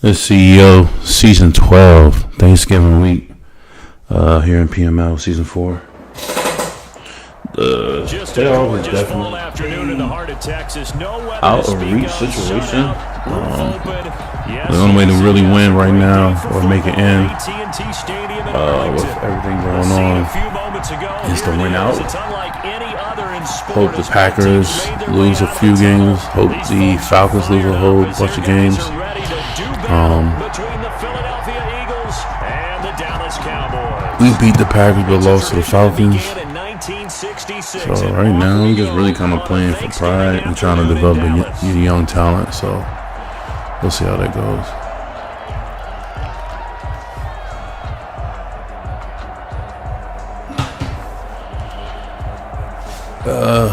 The CEO, Season 12, Thanksgiving week, here in PML, Season 4. The playoff is definitely out of reach situation. The only way to really win right now, or make it in, with everything going on, is to win out. Hope the Packers lose a few games. Hope the Falcons lose a whole bunch of games. We beat the Packers but lost to the Falcons. So right now we're just really kind of playing for pride and trying to develop a young talent. So we'll see how that goes.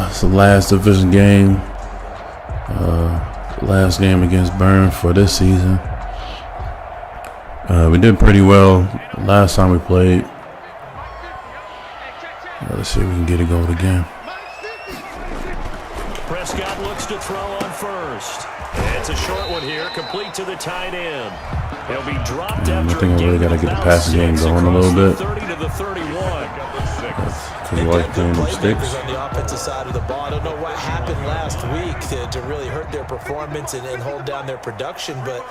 It's the last division game. Last game against Burn for this season. We did pretty well last time we played. Let's see if we can get it going again. Prescott looks to throw on first. It's a short one here, complete to the tight end. He'll be dropped I think I really got to get the passing game going a little bit. 30 to the 31. Because we like playing them sticks. On the offensive side of the ball. I don't know what happened last week to really hurt their performance and hold down their production, but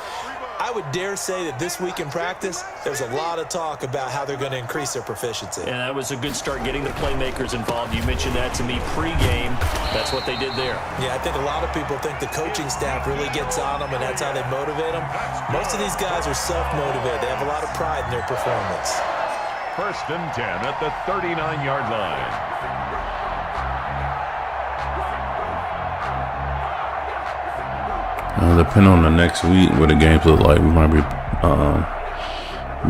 I would dare say that this week in practice, there's a lot of talk about how they're going to increase their proficiency. And that was a good start getting the playmakers involved. You mentioned that to me pregame. That's what they did there. Yeah, I think a lot of people think the coaching staff really gets on them, and that's how they motivate them. Most of these guys are self-motivated. They have a lot of pride in their performance. 1st and 10 at the 39-yard line. Depending on the next week, what the games look like, we might be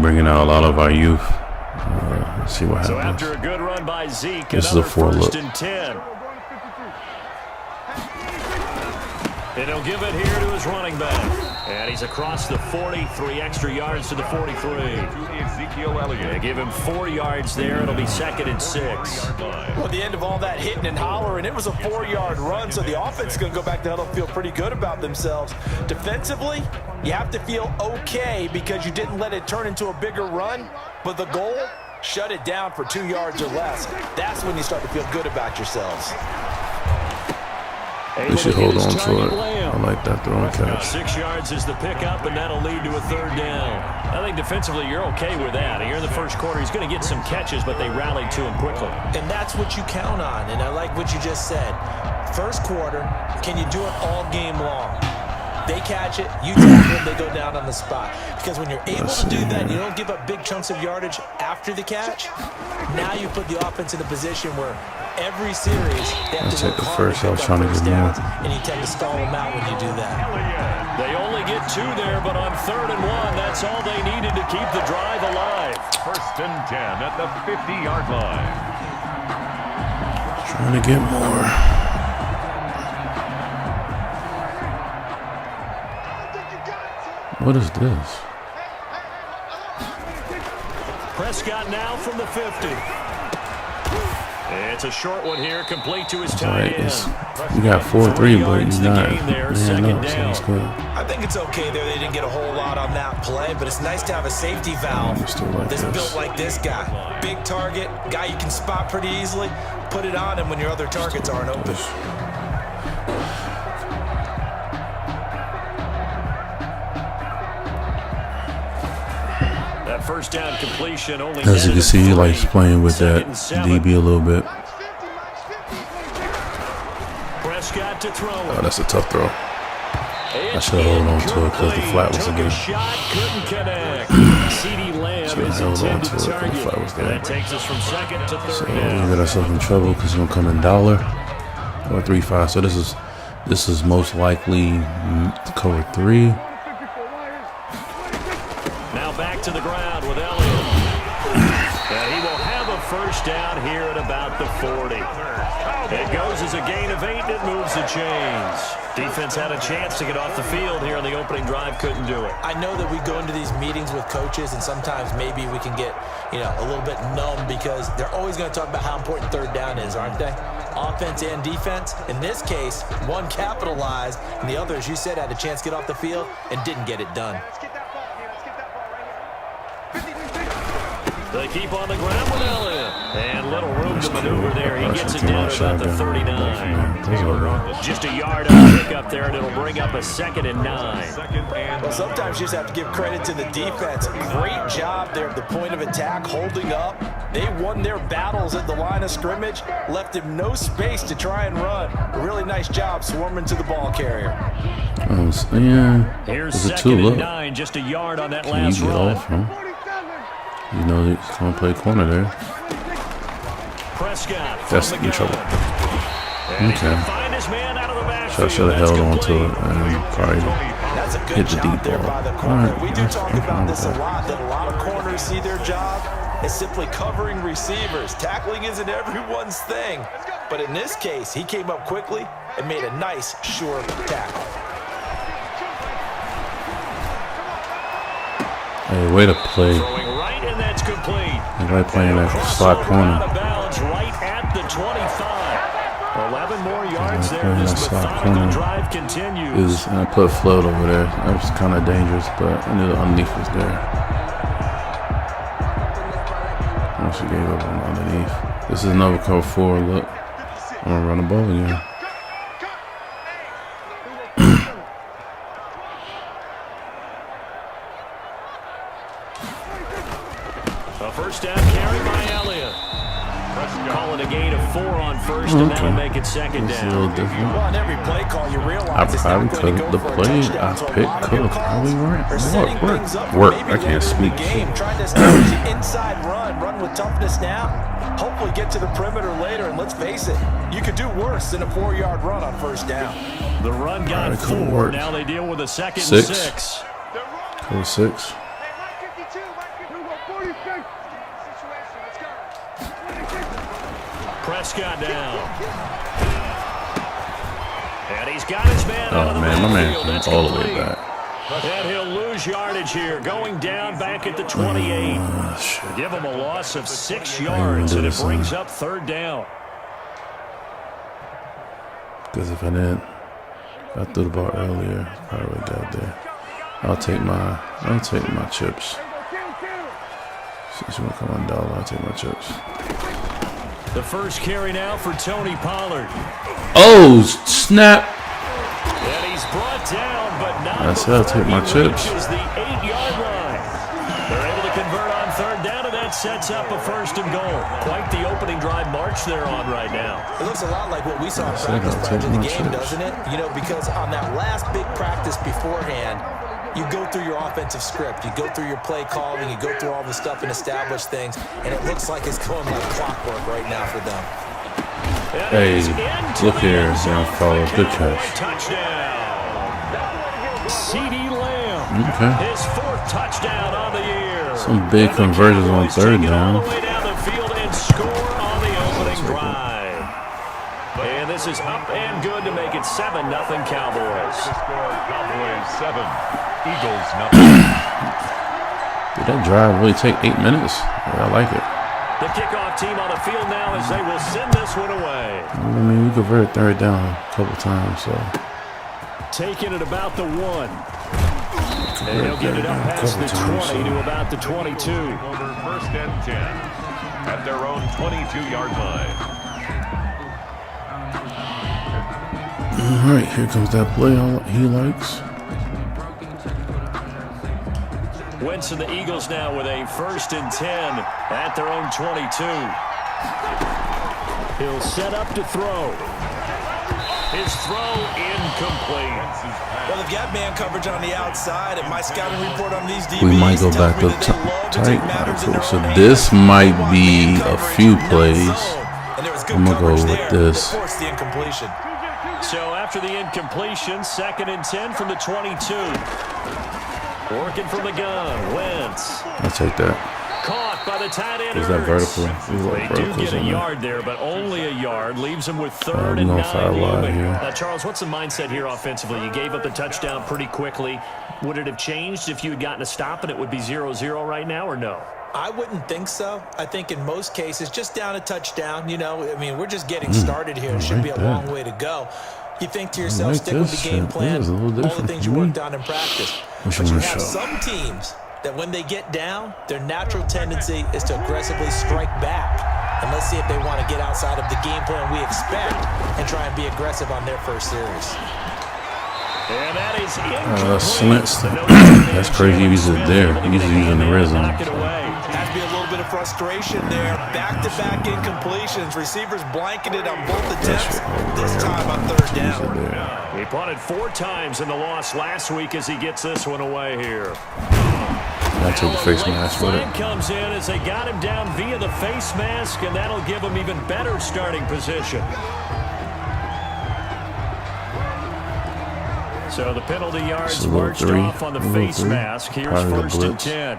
bringing out a lot of our youth. Let's see what happens. So after a good run by Zeke, this is a 1st and 10. And he'll give it here to his running back. And he's across the 40, 3 extra yards to the 43. They give him 4 yards there. It'll be 2nd and 6. Well, at the end of all that hitting and hollering, it was a 4-yard run, so the offense is going to go back to huddle and feel pretty good about themselves. Defensively, you have to feel okay because you didn't let it turn into a bigger run, but the goal, shut it down for 2 yards or less. That's when you start to feel good about yourselves. They should hold on to it. I like that throwing catch. 6 yards is the pickup, and that'll lead to a 3rd down. I think defensively you're okay with that. Here in the first quarter, he's going to get some catches, but they rallied to him quickly. And that's what you count on, and I like what you just said. First quarter, can you do it all game long? They catch it, you tackle them, they go down on the spot. Because when you're able to do that, you don't give up big chunks of yardage after the catch. Now you put the offense in a position where every series they have to work hard to pick up first downs, and you tend to stall them out when you do that. They only get 2 there, but on 3rd and 1, that's all they needed to keep the drive alive. 1st and 10 at the 50-yard line. Trying to get more. What is this? Prescott now from the 50. It's a short one here, complete to his tight end. We got 4-3, but he's not. So it's good. I think it's okay there. They didn't get a whole lot on that play, but it's nice to have a safety valve that's built like this guy. Big target, guy you can spot pretty easily. Put it on him when your other targets aren't open. That 1st down completion only. As you can see, he likes playing with that DB a little bit. Prescott to throw. Oh, that's a tough throw. I should have held on to it because the flat was again. Should have held on to it because the flat was there. That takes us from 2nd to 3rd. So we got ourselves in trouble because it's gonna come in dollar or 3-5. So this is most likely cover 3. Back to the ground with Elliott. And he will have a 1st down here at about the 40. It goes as a gain of 8, and it moves the chains. Defense had a chance to get off the field here on the opening drive, couldn't do it. I know that we go into these meetings with coaches, and sometimes maybe we can get, a little bit numb because they're always going to talk about how important 3rd down is, aren't they? Offense and defense. In this case, one capitalized, and the other, as you said, had a chance to get off the field and didn't get it done. They keep on the ground with Elliott. And little room to maneuver there. He gets it down to about the 39. Just a yard on the pick up there, and it'll bring up a 2nd and 9. Well, sometimes you just have to give credit to the defense. Great job there at the point of attack, holding up. They won their battles at the line of scrimmage, left him no space to try and run. A really nice job swarming to the ball carrier. Yeah. Here's Is it 2nd and 9, just a yard on that last run. Off, huh? You know he's going to play corner there. Prescott. That's in trouble. Okay. Should have held on to it and probably That's a good hit the job deep there ball. by the corner. Right. We do talk about this a lot, that a lot of corners see their job as simply covering receivers. Tackling isn't everyone's thing. But in this case, he came up quickly and made a nice, sure tackle. Hey, way to play. Throwing right, and that's complete. He's right playing that slot corner. Right at the 25. 11 more yards there. Playing This that slot methodical corner. drive continues. And I put a float over there. That was kind of dangerous, but I knew the underneath was there. I should gave up on underneath. This is another cover 4. Look, I'm gonna run the ball again. A first down carry by Elliott. Calling a gain of 4 on first, and that'll make it 2nd It's a down. little different. Well, on every play call, you I realize it's not probably going to could. go The for a play touchdown. I So a picked lot of could your have probably calls are setting things up for work. maybe I can't later in speak. the game, trying to establish the inside run with toughness now. Hopefully get to the perimeter later, and let's face it, you could do worse than a 4-yard run on first down. The run got Alright, could 4. work. Now they deal with a 2nd and 6. 6. Cover 6. Prescott down. And he's got his man out of Oh the man, my man backfield. came That's all the way complete. back. And he'll lose yardage here, going down back at the 28. Shit. Give him a loss of 6 yards, and it brings up 3rd down. Because if I threw the ball earlier, probably would have got there. I'll take my chips. Since you want to come on dollar, I'll take my chips. The first carry now for Tony Pollard. Oh snap! And he's brought down, but not I said I'll take my chips. reaches the 8-yard line. They're able to convert on 3rd down, and that sets up a 1st and goal. Quite the opening drive march they're on right now. It looks a lot like what we saw in said practice I'll prior to take the my game, chips. doesn't it? You know, because on that last big practice beforehand, you go through your offensive script, you go through your play calling, you go through all the stuff and establish things, and it looks like it's going like clockwork right now for them. Hey, look here, young fellow. Good catch. Touchdown. C.D. Lamb. Okay. His 4th touchdown on the year. Some big And the conversions on Cowboys 3rd take it all down. the way down the field and score on the opening drive. And this is up and good to make it 7-0 Cowboys. Cowboys 7, Eagles 0. Did that drive really take 8 minutes? Yeah, I like it. The kickoff team on the field now as they will send this one away. I mean, we converted 3rd down a couple times, so. Taking it about the 1. And he'll get it up past the 20 to about the 22. Over 1st and 10 at their own 22-yard line. All right, here comes that play he likes. Wentz and the Eagles now with a 1st and 10 at their own 22. He'll set up to throw. His throw incomplete. Well, they've got man coverage on the outside, and my scouting report on these DBs We might go tells back me up that they love to tight. take All right, matters in cool. their So own hands. this might be a Coverage, few not plays. zone. And there was good I'm gonna go coverage with there this. that forced the incompletion. So after the incompletion, 2nd and 10 from the 22. Working from the gun, Wentz. I'll take that. Caught by the tight end. Is that Hurts. vertical? They do get a yard there, but only a yard. Leaves them with 3rd we and gonna 9 fire wide looming. here. Now, Charles, what's the mindset here offensively? You gave up the touchdown pretty quickly. Would it have changed if you had gotten a stop and it would be 0-0 right now, or no? I wouldn't think so. I think in most cases, just down a touchdown, you know, I mean, we're just getting started here. It should be a long way to go. You think to yourself, like stick with this the game shit. plan, This is a little all the different things for you me. worked on in practice. Which But one you to have show? some teams that when they get down, their natural tendency is to aggressively strike back. And let's see if they want to get outside of the game plan we expect and try and be aggressive on their first series. And that is slants. That's crazy. He was there. He's using the red zone. Has to be a little bit of frustration there. Back-to-back incompletions. Receivers blanketed on both attempts. This time on third down. He punted 4 times in the loss last week as he gets this one away here. I took the face mask with it. Comes in as they got him down via the face mask, and that'll give him even better starting position. So the penalty yards marched off on the face mask. Here's first and 10.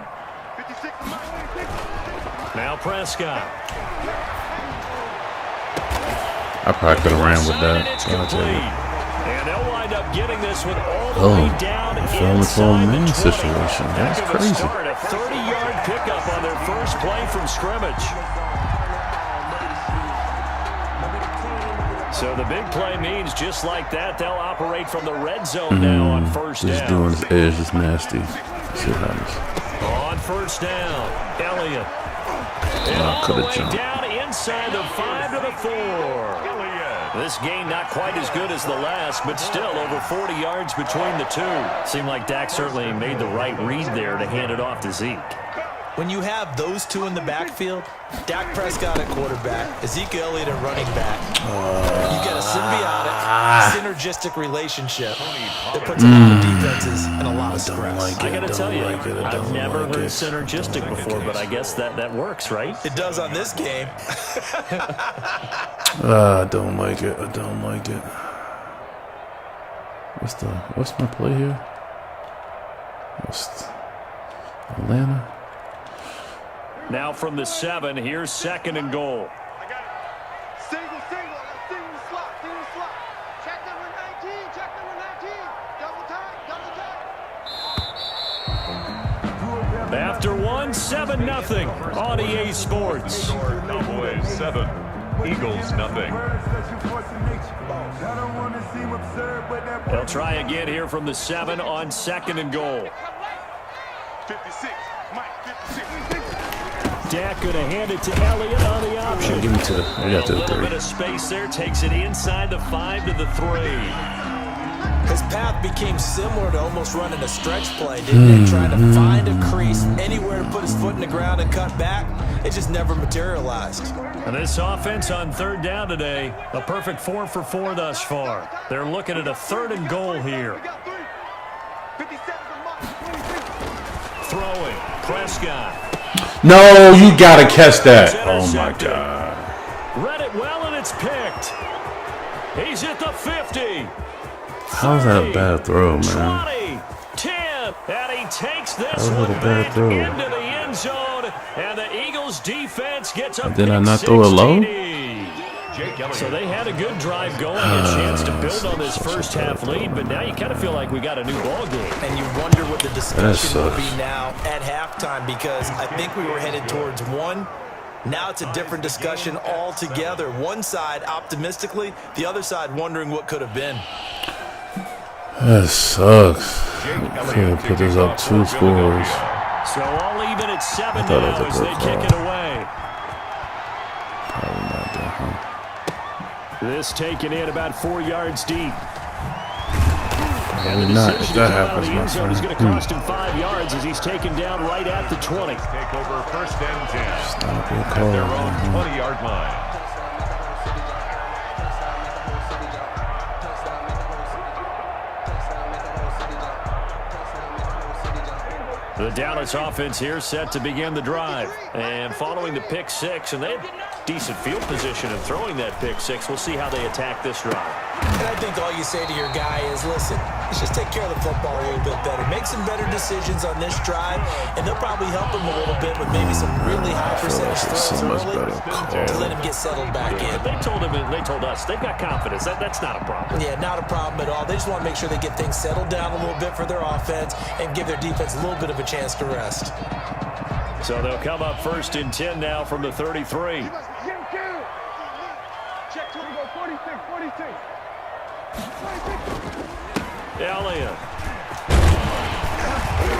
Now Prescott. I probably could have ran with that. And they'll wind up getting this one all the way down inside the 20. Situation. That's crazy. A 30-yard pickup on their first play from scrimmage. So the big play means just like that, they'll operate from the red zone now on first down. Just doing his edge is nasty. See what happens. On first down, Elliott. Could have jumped. Down inside the 5 to the 4. This gain not quite as good as the last, but still over 40 yards between the two. Seemed like Dak certainly made the right read there to hand it off to Zeke. When you have those two in the backfield, Dak Prescott at quarterback, Ezekiel Elliott at running back, you get a synergistic relationship that puts a lot of defenses in a lot of stress. I got to tell you, I've never heard synergistic before, but I guess that works, right? It does on this game. I don't like it. I don't like it. What's my play here? Atlanta. Now from the 7, here's second and goal. I got it. Single slot. Check number 19. Double time. After 1, 7-0 on EA Sports. Cowboys 7, Eagles 0. They'll try again here from the 7 on second and goal. 56. Mike, 56. Dak going to hand it to Elliott on the option. Give me to the. We got to the 3. A little bit of space there. Takes it inside the 5 to the 3. His path became similar to almost running a stretch play, didn't it? Trying to find a crease, anywhere to put his foot in the ground and cut back. It just never materialized. And this offense on third down today, a perfect 4 for 4 thus far. They're looking at a 3rd and goal here. Throwing, Prescott. No, you got to catch that. Oh, my God. Read it well, and it's picked. He's at the 50. How's that a bad throw, man? 20, 10, and he takes this That was one a bad back throw. into the end zone, and the Eagles defense gets a Did I pick not throw it 6 low? TD. So they had a good drive going, a chance to build on this first half lead, but now you kind of feel like we got a new ball game. And you wonder what the discussion will be now at halftime, because I think we were headed towards 1. Now it's a different discussion altogether. One side optimistically, the other side wondering what could have been. That sucks. I can't put this up 2 scores. So all even at 7 I thought it now was as a they good kick call. it away. Probably not that, huh? This taken in about 4 yards deep. Probably not. If that happens, my It's going to friend. cost him 5 yards as he's taken down right at the 20. Take over first and 10. Not a good At call. their own 20-yard line. The Dallas offense here set to begin the drive. And following the pick 6, and they had decent field position in throwing that pick 6. We'll see how they attack this drive. And I think all you say to your guy is, listen, let's just take care of the football a little bit better. Make some better decisions on this drive, and they'll probably help him a little bit with maybe some really high percentage throws early to let him get settled back in. They told us they've got confidence. That's not a problem. Yeah, not a problem at all. They just want to make sure they get things settled down a little bit for their offense and give their defense a little bit of a chance to rest. So they'll come up first and 10 now from the 33. Check 20, go 46. Elliott.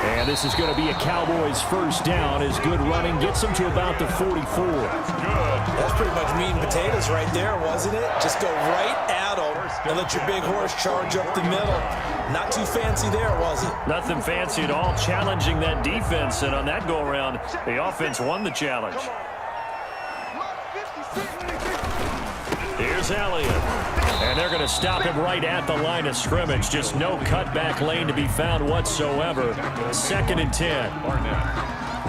And this is going to be a Cowboys first down as good running gets them to about the 44. That's pretty much meat and potatoes right there, wasn't it? Just go right at them and let your big horse charge up the middle. Not too fancy there, was it? Nothing fancy at all, challenging that defense. And on that go-around, the offense won the challenge. Here's Elliott. And they're going to stop him right at the line of scrimmage. Just no cutback lane to be found whatsoever. 2nd and 10.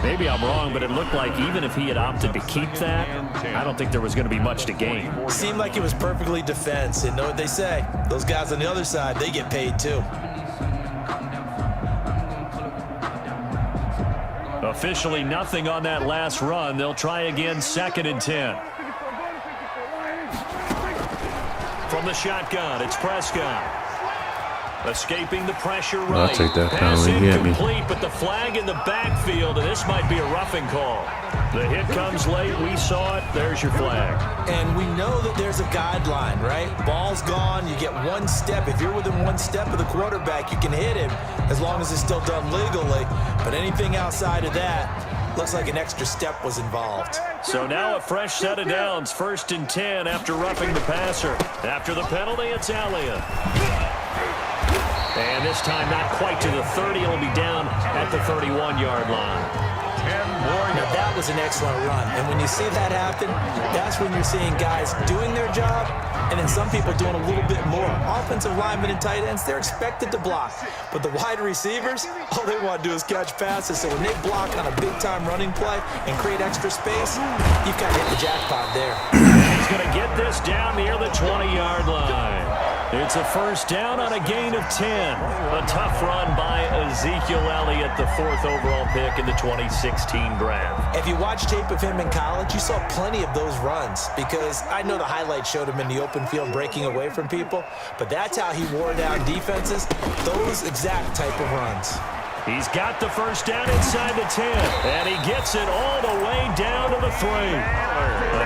Maybe I'm wrong, but it looked like even if he had opted to keep that, I don't think there was going to be much to gain. Seemed like it was perfectly defense. And know what they say? Those guys on the other side, they get paid too. Officially nothing on that last run. They'll try again, 2nd and 10. From the shotgun, it's Prescott. Escaping the pressure right. I'll take that Pass penalty. He hit me. incomplete, but the flag in the backfield, and this might be a roughing call. The hit comes late. We saw it. There's your flag. And we know that there's a guideline, right? Ball's gone. You get one step. If you're within one step of the quarterback, you can hit him as long as it's still done legally. But anything outside of that, looks like an extra step was involved. So now a fresh set of downs. 1st and 10 after roughing the passer. After the penalty, it's Elliott. And this time not quite to the 30. It'll be down at the 31-yard line. Now that was an excellent run. And when you see that happen, that's when you're seeing guys doing their job and then some people doing a little bit more. Offensive linemen and tight ends, they're expected to block. But the wide receivers, all they want to do is catch passes. So when they block on a big-time running play and create extra space, you've got to hit the jackpot there. He's going to get this down near the 20-yard line. It's a first down on a gain of 10. A tough run by Ezekiel Elliott, the 4th overall pick in the 2016 draft. If you watch tape of him in college, you saw plenty of those runs because I know the highlights showed him in the open field breaking away from people, but that's how he wore down defenses, those exact type of runs. He's got the first down inside the 10, and he gets it all the way down to the 3.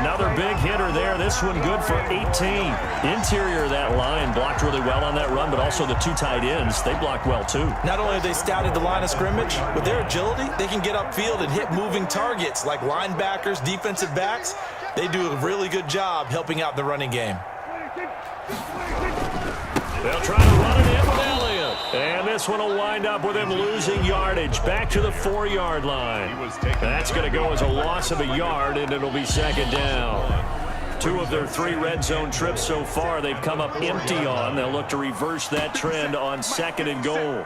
Another big hitter there. This one good for 18. Interior of that line blocked really well on that run, but also the 2 tight ends, they blocked well too. Not only have they scouted the line of scrimmage, with their agility, they can get upfield and hit moving targets like linebackers, defensive backs. They do a really good job helping out the running game. They'll try to run it in with Elliott. And this one will wind up with him losing yardage back to the 4-yard line. That's going to go as a loss of a yard, and it'll be 2nd down. 2 of their 3 red zone trips so far they've come up empty on. They'll look to reverse that trend on 2nd and goal.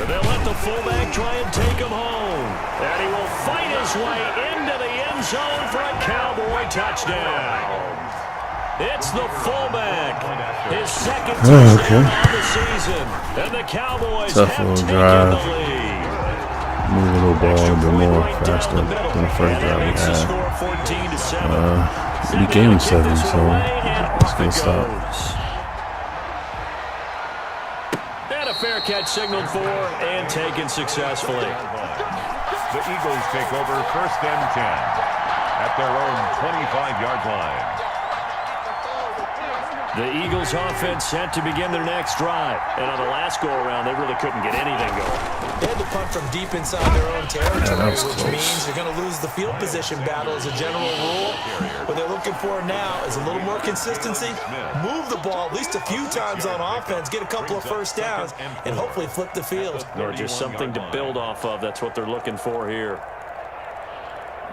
They'll let the fullback try and take him home. And he will fight his way into the end zone for a Cowboy touchdown. It's the fullback. His 2nd touchdown of the season. And the Cowboys Tough have little taken drive. the lead. Move a little ball a bit more faster than the first drive we Makes the had. score 14-7. We gaining 7, so it's gonna stop. Fair catch signaled for and taken successfully. The Eagles take over 1st and 10 at their own 25-yard line. The Eagles offense set to begin their next drive. And on the last go-around, they really couldn't get anything going. They had to punt from deep inside their own territory, which means you're going to lose the field position battle as a general rule. What they're looking for now is a little more consistency, move the ball at least a few times on offense, get a couple of first downs, and hopefully flip the field. Or just something to build off of. That's what they're looking for here.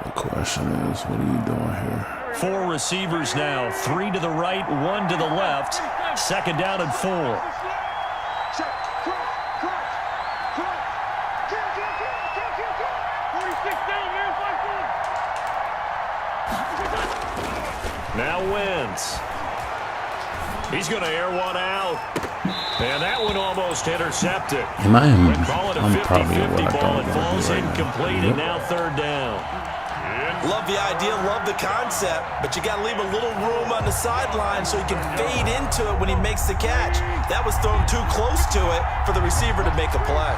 The question is, what are you doing here? 4 receivers now, 3 to the right, 1 to the left. 2nd down and 4. Now Wentz. He's going to air one out. And that one almost intercepted. Am I in? Call it a I'm probably 50-50 what I ball. don't It want falls to do right incomplete, now. and now 3rd down. Love the idea, love the concept, but you got to leave a little room on the sideline so he can fade into it when he makes the catch. That was thrown too close to it for the receiver to make a play.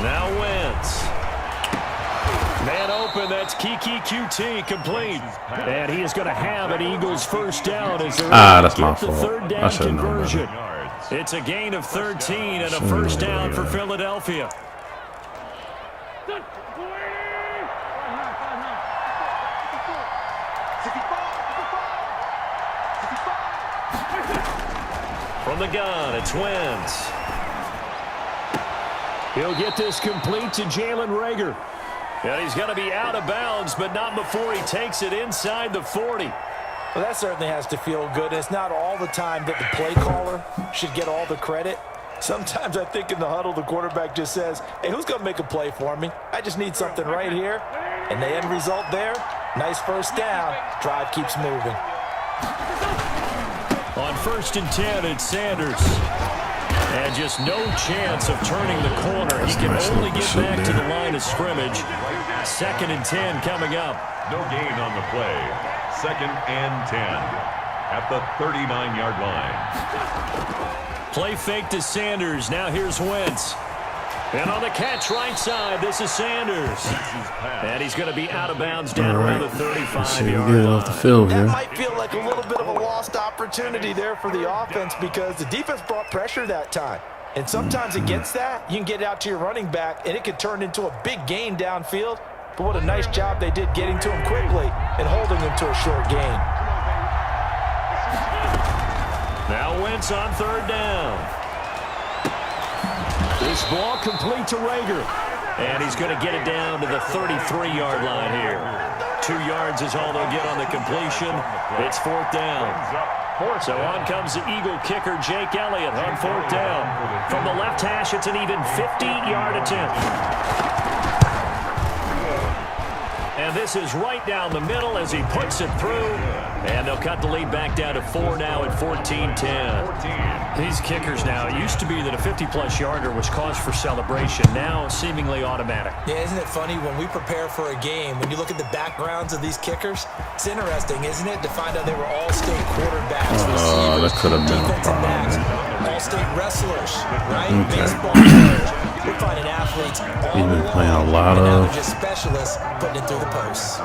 Now Wentz. Man open, that's Kiki QT complete. And he is going to have an Eagles first down as that's my the fault. third I down should have known conversion. better. It's a gain of 13 and a first down for Philadelphia. From the gun, it's Wentz. He'll get this complete to Jalen Reagor. And he's going to be out of bounds, but not before he takes it inside the 40. Well, that certainly has to feel good. It's not all the time that the play caller should get all the credit. Sometimes I think in the huddle, the quarterback just says, hey, who's going to make a play for me? I just need something right here. And the end result there, nice first down. Drive keeps moving. On 1st and 10, it's Sanders. And just no chance of turning the corner. He can only get back to the line of scrimmage. 2nd and 10 coming up. No gain on the play. 2nd and 10 at the 39-yard line. Play fake to Sanders. Now here's Wentz. And on the catch right side, this is Sanders. And he's going to be out of bounds down around the 35-yard line. Off the field here. That might feel like a little bit of a lost opportunity there for the offense because the defense brought pressure that time. And sometimes against that, you can get out to your running back, and it could turn into a big gain downfield. But what a nice job they did getting to him quickly and holding him to a short gain. Now Wentz on 3rd down. This ball complete to Reagor. And he's going to get it down to the 33-yard line here. 2 yards is all they'll get on the completion. It's 4th down. So on comes the Eagle kicker, Jake Elliott, on 4th down. From the left hash, it's an even 50-yard attempt. And this is right down the middle as he puts it through. And they'll cut the lead back down to 4 now at 14-10. These kickers now, it used to be that a 50-plus yarder was cause for celebration. Now seemingly automatic. Yeah, isn't it funny when we prepare for a game, when you look at the backgrounds of these kickers, it's interesting, isn't it, to find out they were all-state quarterbacks, receivers, that could have been a defensive backs, problem. all-state wrestlers, right? Okay. Baseball players. We're finding athletes all He's been along, playing a lot and now of- they're just specialists putting it through the posts.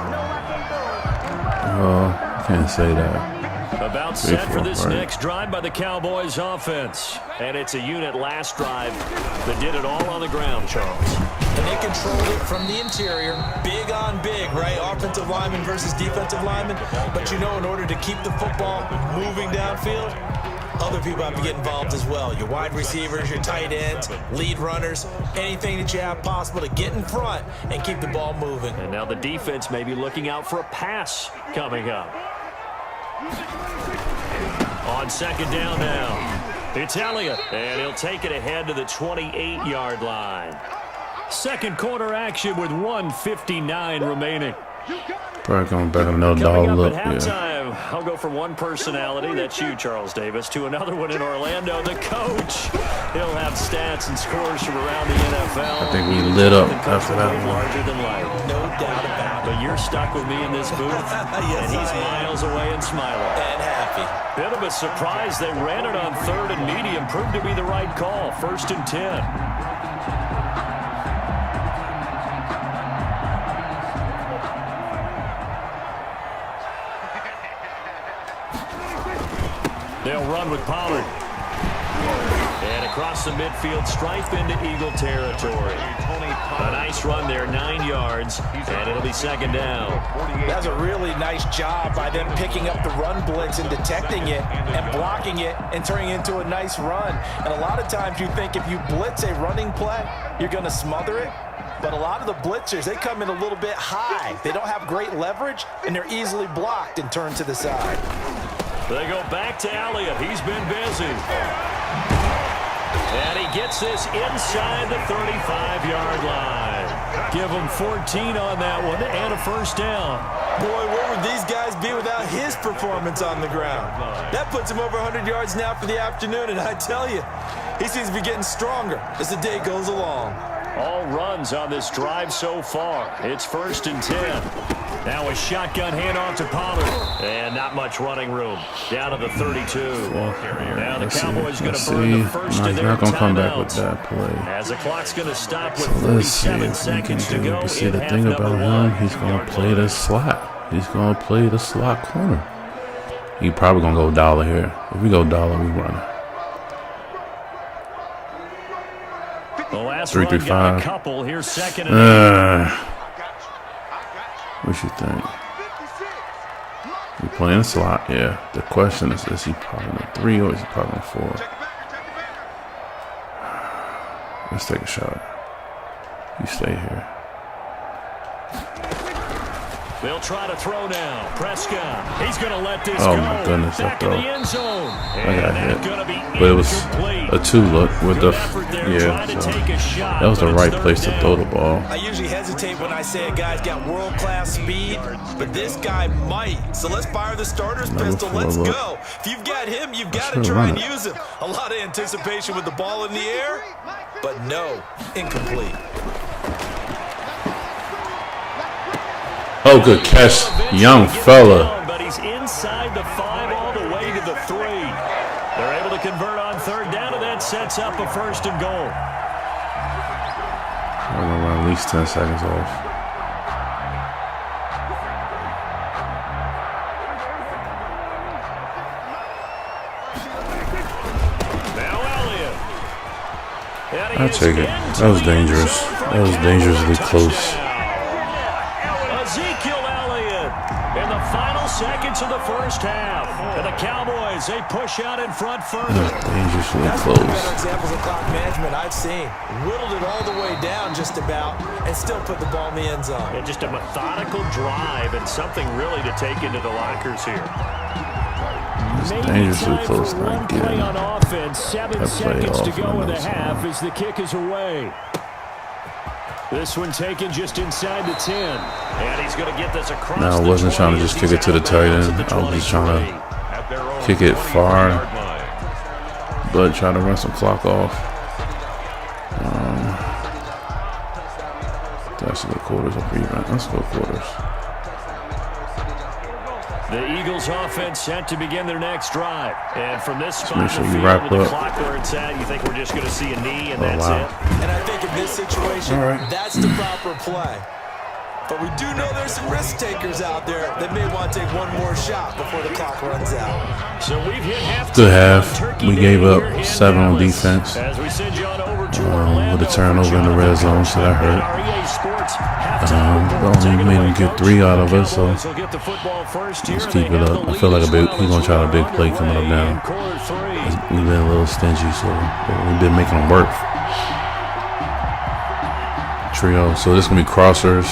Can't say that. About set for this next drive by the Cowboys offense. And it's a unit last drive that did it all on the ground, Charles. And they controlled it from the interior, big on big, right? Offensive lineman versus defensive lineman. But you know, in order to keep the football moving downfield, other people have to get involved as well. Your wide receivers, your tight ends, lead runners, anything that you have possible to get in front and keep the ball moving. And now the defense may be looking out for a pass coming up. On 2nd down now, it's Elliott, and he'll take it ahead to the 28-yard line. Second quarter action with 1:59 remaining. Probably going back another Coming dollar up look. at Yeah. halftime, I'll go from one personality, that's you, Charles Davis, to another one in Orlando, the coach. He'll have stats and scores from around the NFL. I think we lit up And after that way one. larger than life. No doubt about it. But you're stuck with me in this booth, Yes, and he's I am. miles away and smiling. And happy. Bit of a surprise. They ran it on 3rd and medium. Proved to be the right call. 1st and 10. They'll run with Pollard. And across the midfield stripe into Eagle territory. A nice run there, 9 yards, and it'll be 2nd down. That's a really nice job by them picking up the run blitz and detecting it and blocking it and turning it into a nice run. And a lot of times you think if you blitz a running play, you're going to smother it. But a lot of the blitzers, they come in a little bit high. They don't have great leverage, and they're easily blocked and turned to the side. They go back to Elliott. He's been busy. And he gets this inside the 35-yard line. Give him 14 on that one and a first down. Boy, where would these guys be without his performance on the ground? That puts him over 100 yards now for the afternoon, and I tell you, he seems to be getting stronger as the day goes along. All runs on this drive so far. It's 1st and 10. Now a shotgun handoff to Pollard. And not much running room. Down to the 32. Now the Cowboys going to burn the first of their not going to come back with timeouts. that play. As the clock's going to stop with So let's see 47 if we can seconds to do go it. But see, in the half thing number about one. him, he's going to play the slot. He's going to play the slot corner. He probably going to go dollar here. If we go dollar, we run it. The last 3 run through got 5. a couple. Here's second and 8. What you think? He playing a slot, yeah. The question is he probably in 3 or is he probably in 4? Let's take a shot. You stay here. They'll try to throw now. Prescott. He's going to let this Oh go. my goodness, Back I in the thought end zone. I got And hit. gonna be But it was incomplete. a 2 look with the Good effort there, trying to so take a shot, that was the but right it's place to third throw down. the ball. I usually hesitate when I say a guy's got world-class speed, but this guy might. So let's fire the starter's pistol. Let's go. If you've got him, you've got to try and use him. A lot of anticipation with the ball in the air, but no, incomplete. Oh, good catch, young fella. But he's inside the 5 all the way to the 3. They're able to convert on third down, and that sets up a first and goal. I'm gonna run at least 10 seconds off. Now Elliott. And he I'll is take it. into That was the end dangerous. zone for That was the dangerously Cowboys close. touchdown. Ezekiel Elliott in the final seconds of the first half. And the Cowboys, they push out in front further. Dangerously That's one of the better close. examples of clock management I've seen. Whittled it all the way down just about and still put the ball in the end zone. And just a methodical drive and something really to take into the lockers here. It's dangerously close. For one Not play getting on offense, 7 that play seconds to off go in the limits, half as the kick is away. This one taken just inside the 10. And he's going to get this across. Now, I the wasn't 20 trying to as just he's kick it to the out of bounds tight end. at the I was just trying 23. to At their own kick it far, 23-yard line. but try to run some clock off. That's a good quarters up even. Let's go quarters. The Eagles offense set to begin their next drive. And from this spot make sure in the you field wrap with the up. clock where it's at, you think we're just going to see a knee and Oh, that's wow. it? And I think in this situation, All right. that's the proper play. But we do know there's some risk takers out there that may want to take one more shot before the clock runs out. So we've hit halftime Good on half. Turkey We Day gave up here in 7 on Dallas. defense. As we send you on over to Orlando With a turnover in the red zone, so that hurt. But only made him get 3 out of us, so let's keep it up. I feel like he's going to try a big play coming up now. We've been a little stingy, so we've been making them work. Trio. So this is going to be crossers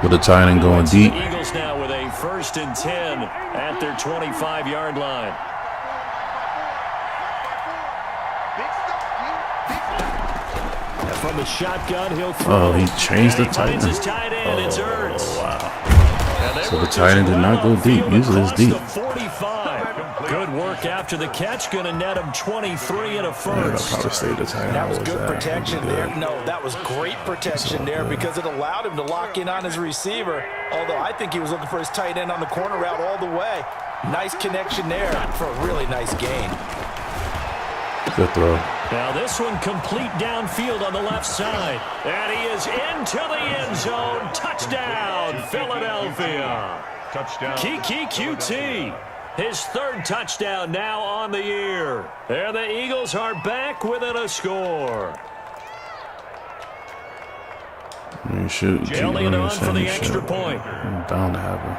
with the tight end going deep. Eagles now with a 1st and 10 at their 25-yard line. And from the shotgun, he'll throw. Oh, he changed the tight Finds end. his tight end. It's Ertz. Wow. And they So the work tight end this did not go around the deep. field Usually it's across deep. the 45. Good work after the catch. Going to net him 23 and a I first. probably stayed the tight end. That was What good that? protection Good. there. No, that was great protection there because it allowed him to lock in on his receiver. Although I think he was looking for his tight end on the corner route all the way. Nice connection there for a really nice gain. Good throw. Now this one complete downfield on the left side. And he is into the end zone. Touchdown, Philadelphia. Touchdown. Kiki QT. His 3rd touchdown now on the year. And the Eagles are back within a score. You should keep Elliott running on the for the same extra shit. point. Bound to happen.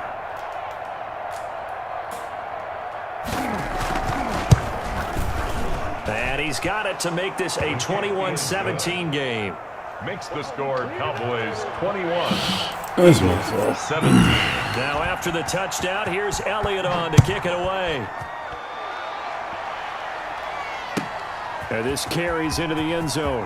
And he's got it to make this a 21-17 game. Makes the score Cowboys 21. That's my fault. 17. Now after the touchdown, here's Elliott on to kick it away. And this carries into the end zone.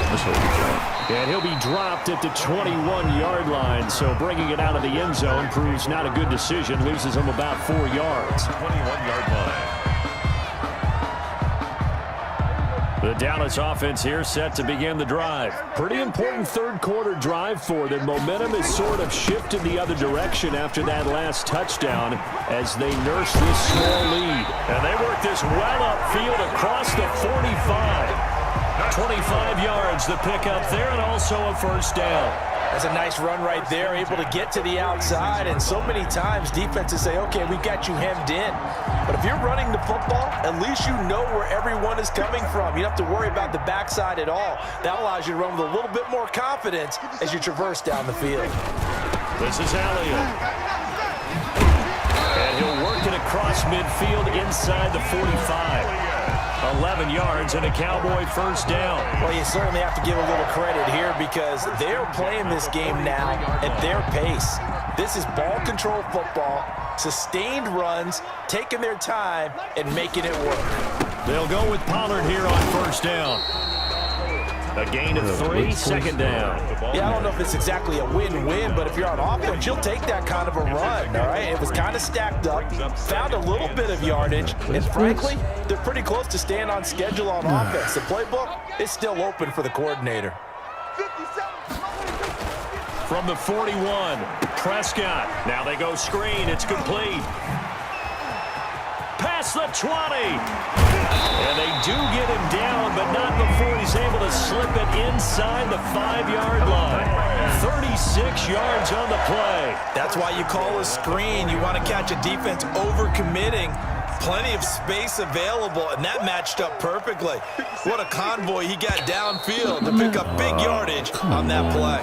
Let's hope he can. And he'll be dropped at the 21-yard line. So bringing it out of the end zone proves not a good decision. Loses him about 4 yards. 21-yard line. The Dallas offense here set to begin the drive. Pretty important third quarter drive for them. Momentum has sort of shifted the other direction after that last touchdown as they nurse this small lead. And they work this well upfield across the 45. 25 yards to pick up there and also a first down. That's a nice run right there, able to get to the outside. And so many times defenses say, okay, we've got you hemmed in. But if you're running the football, at least you know where everyone is coming from. You don't have to worry about the backside at all. That allows you to run with a little bit more confidence as you traverse down the field. This is Elliott. And he'll work it across midfield inside the 45. 11 yards and a Cowboy first down. Well, you certainly have to give a little credit here because they're playing this game now at their pace. This is ball control football, sustained runs, taking their time, and making it work. They'll go with Pollard here on first down. A gain of 3, second down. Yeah, I don't know if it's exactly a win-win, but if you're on offense, you'll take that kind of a run, all right? It was kind of stacked up, found a little bit of yardage, and frankly, they're pretty close to staying on schedule on offense. The playbook is still open for the coordinator. From the 41, Prescott. Now they go screen. It's complete. Past the 20. And they do get him down, but not before he's able to slip it inside the 5-yard line. 36 yards on the play. That's why you call a screen. You want to catch a defense over-committing. Plenty of space available, and that matched up perfectly. What a convoy he got downfield to pick up big yardage on that play.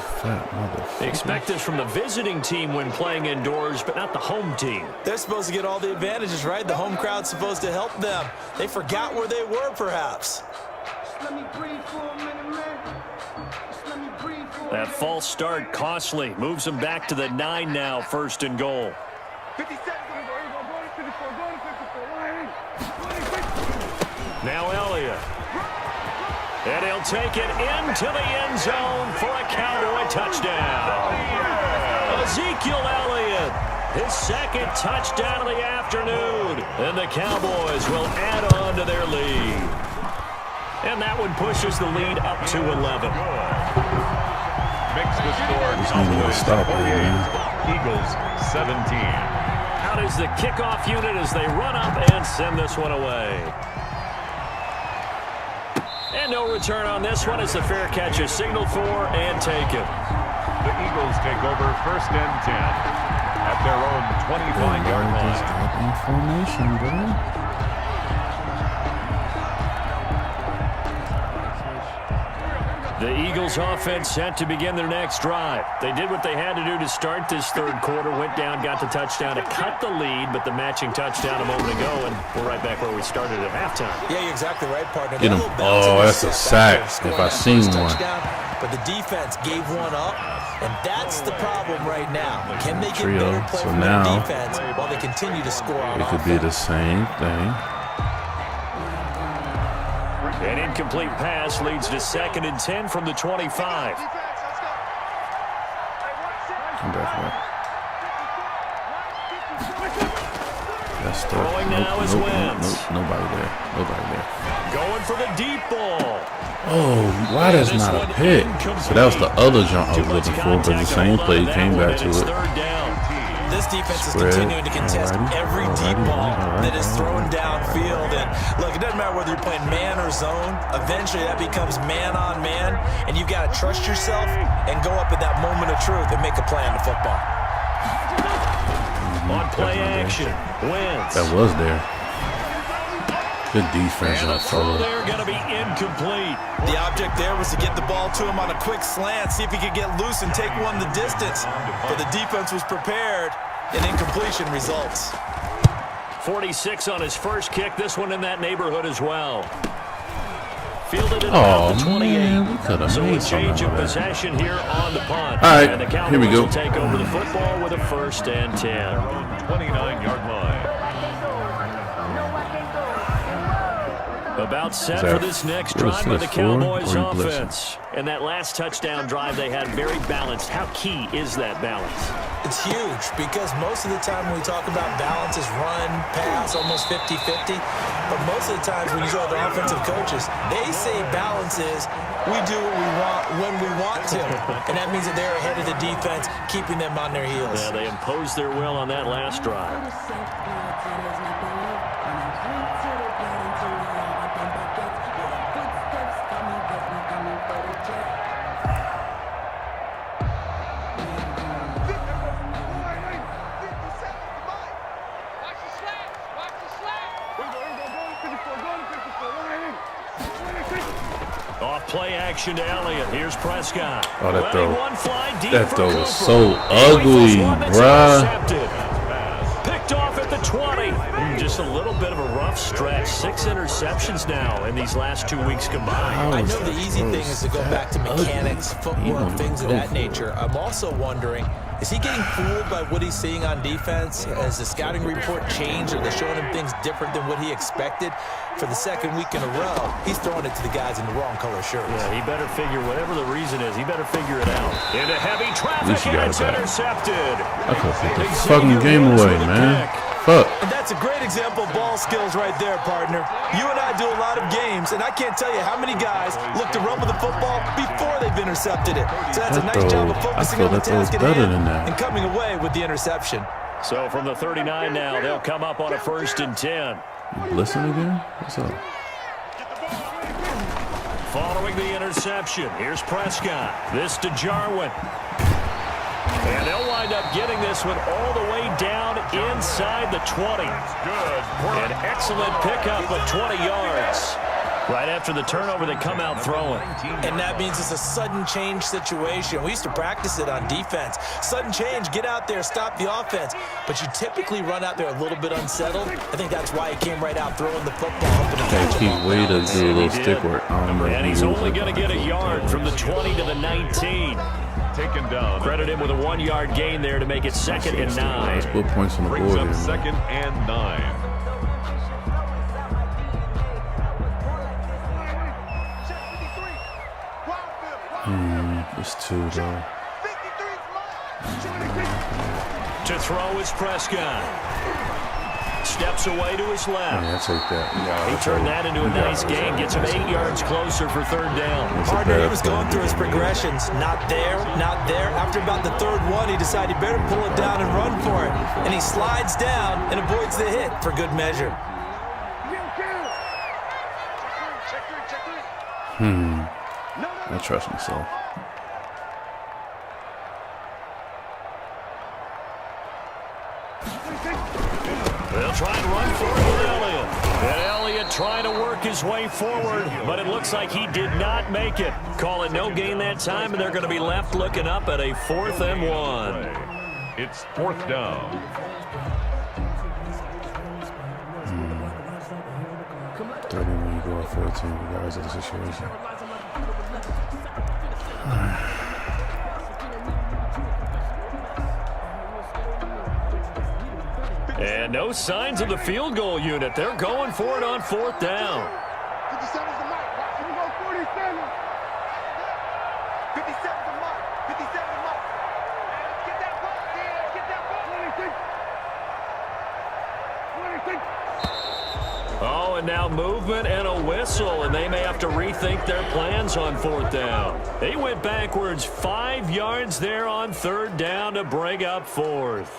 They expect this from the visiting team when playing indoors, but not the home team. They're supposed to get all the advantages, right? The home crowd's supposed to help them. They forgot where they were, perhaps. That false start costly. Moves them back to the 9 now, first and goal. 50 seconds. Now Elliott. And he'll take it into the end zone for a Cowboy touchdown. Ezekiel Elliott, his second touchdown of the afternoon. And the Cowboys will add on to their lead. And that one pushes the lead up to 11. Makes the score Cowboys 20, Eagles 17. Out is the kickoff unit as they run up and send this one away. And no return on this one as the fair catch is signaled for and taken. The Eagles take over first and 10 at their own 25-yard line. Information, bro. The Eagles offense set to begin their next drive. They did what they had to do to start this third quarter, went down, got the touchdown to cut the lead, but the matching touchdown a moment ago, and we're right back where we started at halftime. Yeah, you're exactly right, partner. Get him. Oh, that's a sack if I seen one. But the defense gave one up, and that's the problem right now. Can they get Trio. better play So from now, their defense while they continue to score on it offense? could be the same thing. An incomplete pass leads to 2nd and 10 from the 25. Come back up. That's the Throwing now is Wentz. Nobody there. Nobody there. Going for the deep ball. Oh, why that's not a pick? So that was the other jump I was looking for, but the same play came back to it. This defense Spread. is continuing to contest every deep ball that is thrown downfield. And look, it doesn't matter whether you're playing man or zone. Eventually, that becomes man on man, and you've got to trust yourself and go up at that moment of truth and make a play on the football. On play action, Wentz. That was there. Good defense. And a throw there going to be incomplete. The object there was to get the ball to him on a quick slant, see if he could get loose and take one the distance. But the defense was prepared, and incompletion results. 46 on his first kick. This one in that neighborhood as well. Fielded at about the 28. Man, so a change of possession here on the punt. All right, and the Cowboys here we go. will take over the football with a 1st and 10. 29-yard line. About set for this next drive by the Cowboys offense. And that last touchdown drive they had very balanced. How key is that balance? It's huge because most of the time when we talk about balance is run, pass, almost 50-50. But most of the times when you talk to offensive coaches, they say balance is we do what we want when we want to. And that means that they're ahead of the defense, keeping them on their heels. Yeah, they imposed their will on that last drive. Off play action to Elliott. Here's Prescott. Oh, that throw. That throw was so ugly, bruh. Picked off at the 20. Just a little bit of a rough stretch. 6 interceptions now in these last 2 weeks combined. I know the easy thing is to go back to mechanics, footwork, things of that nature. I'm also wondering, is he getting fooled by what he's seeing on defense? Has the scouting report changed? Are they showing him things different than what he expected? For the second week in a row, he's throwing it to the guys in the wrong color shirts. Yeah, he better figure, whatever the reason is, he better figure it out. Into heavy traffic, and it's intercepted. I could put the fucking game away, man. Fuck. And that's a great example of ball skills right there, partner. You and I do a lot of games, and I can't tell you how many guys look to run with the football before they've intercepted it. So that's a nice job of focusing on the task at hand and coming away with the interception. So from the 39 now, they'll come up on a 1st and 10. Listen again? What's up? Following the interception, here's Prescott. This to Jarwin. And they'll wind up getting this one all the way down inside the 20. An excellent pickup of 20 yards. Right after the turnover, they come out throwing. And that means it's a sudden change situation. We used to practice it on defense. Sudden change, get out there, stop the offense. But you typically run out there a little bit unsettled. I think that's why he came right out throwing the football. Keep way to do a little stick work. And he's only going to get a yard from the 20 to the 19. Taken down. Credit him with a 1-yard gain there to make it 2nd and 9. Let's put points on the Brings board up here, 2nd and 9. It's 2, though. To throw is Prescott. Steps away to his left. Yeah, I'll take that. He turned that into a nice gain. Gets him 8 yards closer for 3rd down. Partner, he was going through his progressions. Not there, not there. After about the 3rd one, he decided he better pull it down and run for it. And he slides down and avoids the hit for good measure. I trust myself. They'll try and run for it with Elliott. And Elliott trying to work his way forward, but it looks like he did not make it. Call it no gain that time, and they're going to be left looking up at a 4th and 1. It's 4th down. When you go at 14, regardless of the situation. And no signs of the field goal unit. They're going for it on 4th down. 57's the mark. Watch him go 47. 57's the mark. 57's the mark. Let's get that ball. Yeah, let's get that ball. 26. 26. Oh, and now movement and a whistle, and they may have to rethink their plans on 4th down. They went backwards 5 yards there on 3rd down to bring up 4th.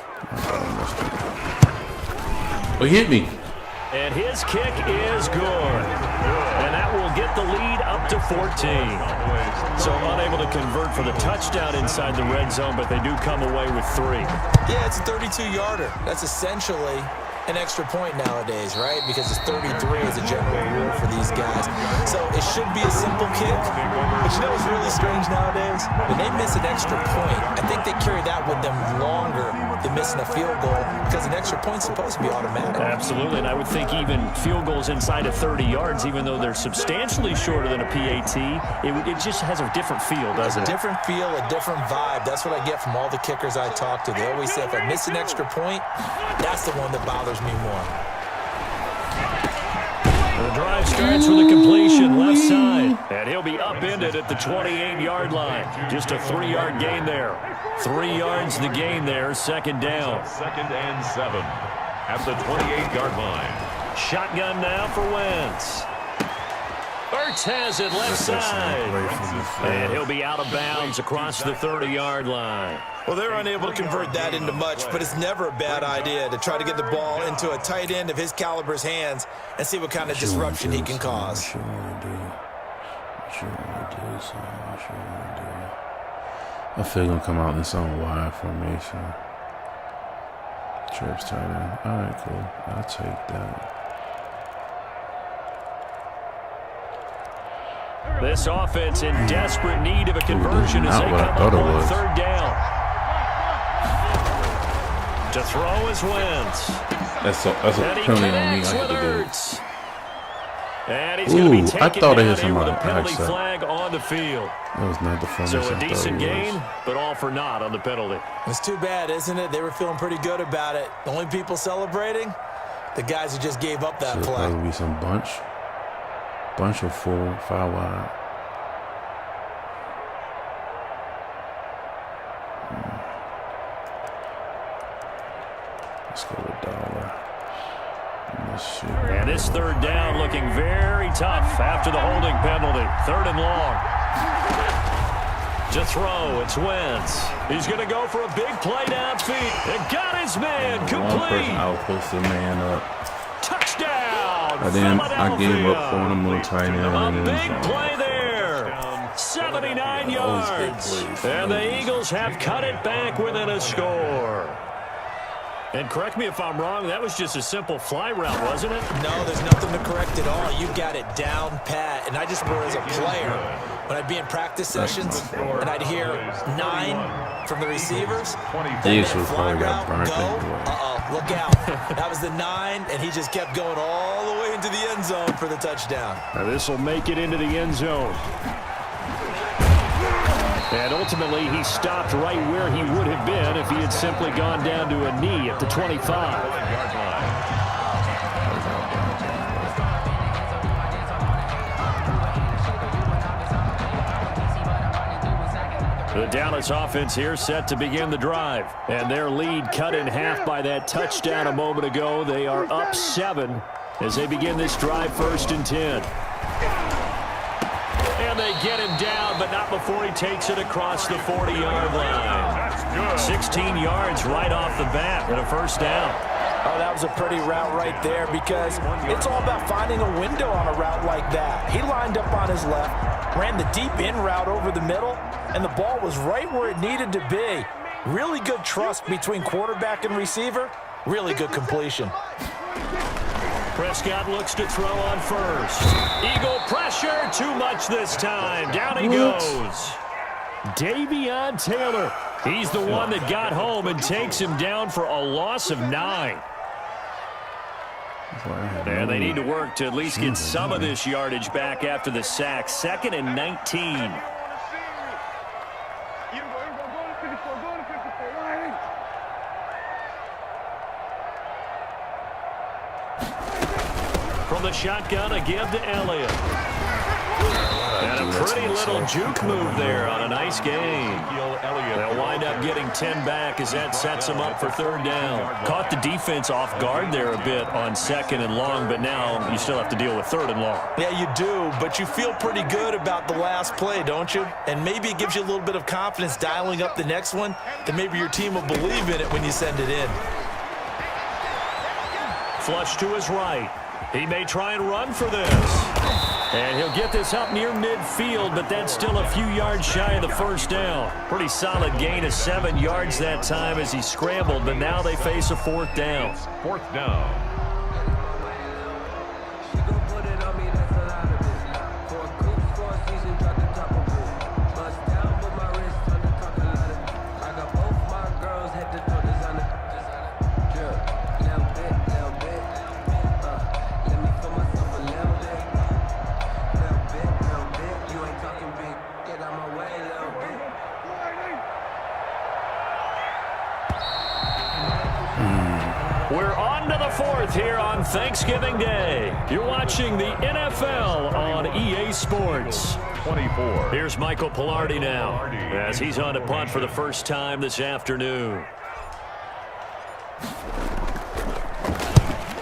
Oh, he hit me. And his kick is good. And that will get the lead up to 14. So unable to convert for the touchdown inside the red zone, but they do come away with 3. Yeah, it's a 32-yarder. That's essentially an extra point nowadays, right? Because it's 33 as a general rule for these guys. So it should be a simple kick. But you know what's really strange nowadays? When they miss an extra point, I think they carry that with them longer than missing a field goal because an extra point's supposed to be automatic. Absolutely, and I would think even field goals inside of 30 yards, even though they're substantially shorter than a PAT, it just has a different feel, doesn't it? A different feel, a different vibe. That's what I get from all the kickers I talk to. They always say if I miss an extra point, that's the one that bothers me more. The drive starts with a completion left side, and he'll be upended at the 28-yard line. Just a 3-yard gain there. 3 yards the gain there, second down. Second and 7 at the 28-yard line. Shotgun now for Wentz. Ertz has it left side. And he'll be out of bounds across the 30-yard line. Well, they're unable to convert that into much, but it's never a bad idea to try to get the ball into a tight end of his caliber's hands and see what kind of disruption he can cause. I feel he's going to come out in some wide formation. Trips tight end. All right, cool. I'll take that. This offense in desperate need of a conversion as they come up on third down. To throw is Wentz. That's a penalty on me. I have to do it. And he's going to be taken down here with a penalty flag flag on the field. That was not the formation. So a decent gain, but all for naught on the penalty. It's too bad, isn't it? They were feeling pretty good about it. The only people celebrating, the guys who just gave up that play. Probably be some bunch of 4, 5 wide. Let's go with dollar. And this third down looking very tough after the holding penalty. Third and long. To throw, it's Wentz. He's going to go for a big play downfield. And got his man complete. One person outposts the man up. Touchdown. And then I gave up on him on tight end. A big play there. 79 yards. And the Eagles have cut it back within a score. And correct me if I'm wrong, that was just a simple fly route, wasn't it? No, there's nothing to correct at all. You got it down pat. And I just remember as a player, when I'd be in practice sessions, and I'd hear 9 from the receivers, then that fly route go, look out. That was the 9, and he just kept going all the way into the end zone for the touchdown. Now this will make it into the end zone. And ultimately, he stopped right where he would have been if he had simply gone down to a knee at the 25. The Dallas offense here set to begin the drive. And their lead cut in half by that touchdown a moment ago. They are up 7 as they begin this drive, 1st and 10. And they get him down, but not before he takes it across the 40-yard line. 16 yards right off the bat and a first down. Oh, that was a pretty route right there because it's all about finding a window on a route like that. He lined up on his left, ran the deep in route over the middle, and the ball was right where it needed to be. Really good trust between quarterback and receiver. Really good completion. Prescott looks to throw on first. Eagle pressure, too much this time. Down he goes. Davion Taylor. He's the one that got home and takes him down for a loss of 9. And they need to work to at least get some of this yardage back after the sack. 2nd and 19. From the shotgun, a give to Elliott. And a pretty little juke move there on a nice game. They'll wind up getting 10 back as that sets them up for 3rd down. Caught the defense off guard there a bit on 2nd and long, but now you still have to deal with 3rd and long. Yeah, you do, but you feel pretty good about the last play, don't you? And maybe it gives you a little bit of confidence dialing up the next one that maybe your team will believe in it when you send it in. Flush to his right. He may try and run for this. And he'll get this up near midfield, but that's still a few yards shy of the first down. Pretty solid gain of 7 yards that time as he scrambled, but now they face a 4th down. 4th down. We're on to the 4th 4th here on Thanksgiving Day. You're watching the NFL on EA Sports. 24. Here's Michael Pilardi now as he's on to punt for the first time this afternoon.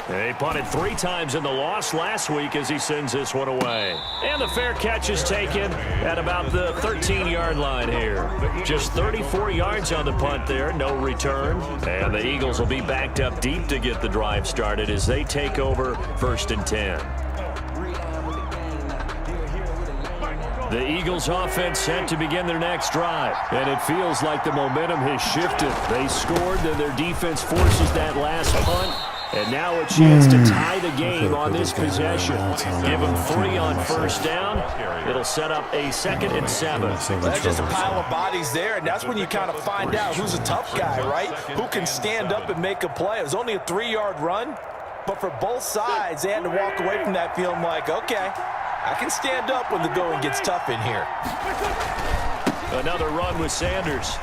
He punted 3 times in the loss last week as he sends this one away. And the fair catch is taken at about the 13-yard line here. Just 34 yards on the punt there, no return. And the Eagles will be backed up deep to get the drive started as they take over 1st and 10. The Eagles offense set to begin their next drive. And it feels like the momentum has shifted. They scored, then their defense forces that last punt. And now a chance to tie the game on this possession. Give them 3 on 1st down. It'll set up a 2nd and 7. That's just a pile of bodies there, and that's when you kind of find out who's a tough guy, right? Who can stand up and make a play. It was only a 3-yard run, but for both sides, they had to walk away from that feeling like, okay, I can stand up when the going gets tough in here. Another run with Sanders.